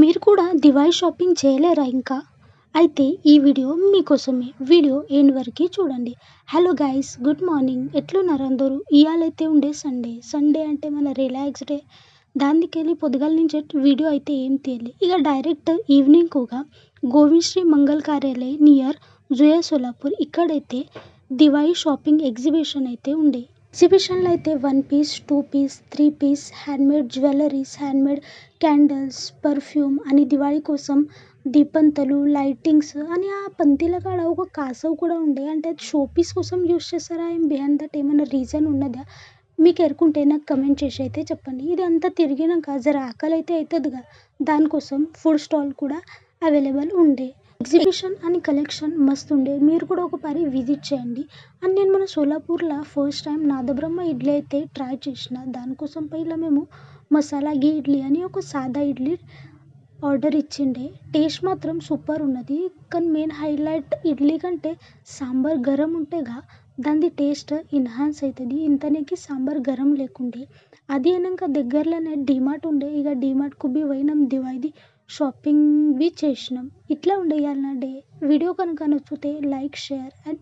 మీరు కూడా దివాళీ షాపింగ్ చేయలేరా ఇంకా? అయితే ఈ వీడియో మీకోసమే. వీడియో ఎండ్ వరకి చూడండి. Hello guys, good morning. ఎట్లున్నారు అందరూ? ఇయాలైతే ఉండే సండే అంటే మన రిలాక్స్ డే. దానికెళ్ళి పొద్దుగాల నుంచి వీడియో అయితే ఏం తీయలే. ఇక డైరెక్ట్ ఈవినింగ్ కూడా గోవింద్ శ్రీ మంగళ్ కార్యాలయ్ నియర్ జూయా సోలాపూర్ ఇక్కడైతే దివాళీ షాపింగ్ ఎగ్జిబిషన్ అయితే ఉండే. ఎగ్జిబిషన్లో అయితే 1 piece, 2 piece, 3 piece, handmade jewelleries, handmade candles, perfume అని దివాళీ కోసం దీపంతలు, లైటింగ్స్ అని ఆ పందిల కాడ ఒక కాసవ్ కూడా ఉండే. అంటే అది షో పీస్ కోసం యూస్ చేస్తారా? బిహైండ్ దట్ ఏమైనా రీజన్ ఉన్నదా? మీకు ఎరుకుంటే నాకు కమెంట్ చేసి అయితే చెప్పండి. ఇది అంతా తిరిగినాక జర ఆకలి అయితే అవుతుందిగా, దానికోసం ఫుడ్ స్టాల్ కూడా అవైలబుల్ ఉండే. ఎగ్జిబిషన్ అని కలెక్షన్ మస్తు ఉండే. మీరు కూడా ఒకసారి విజిట్ చేయండి. అండ్ నేను మన సోలాపూర్లో ఫస్ట్ టైం నాదబ్రహ్మ ఇడ్లీ అయితే ట్రై చేసిన. దానికోసం పైలా మేము మసాలా ఘీ ఇడ్లీ అని ఒక సాదా ఇడ్లీ ఆర్డర్ ఇచ్చిండే. టేస్ట్ మాత్రం సూపర్ ఉన్నది. కానీ మెయిన్ హైలైట్ ఇడ్లీ కంటే సాంబార్ గరం ఉంటేగా దాని టేస్ట్ ఎన్హాన్స్ అవుతుంది. ఇంతనేకి సాంబార్ గరం లేకుండే. అది అయినాక దగ్గరలోనే డీమార్ట్ ఉండే. ఇక డీమార్ట్కు బి పోయినాం, దివాళీ షాపింగ్ బి చేసినాం. ఇట్లా ఉండే ఇవాళ నా డే. వీడియో కనుక నచ్చితే లైక్, షేర్ అండ్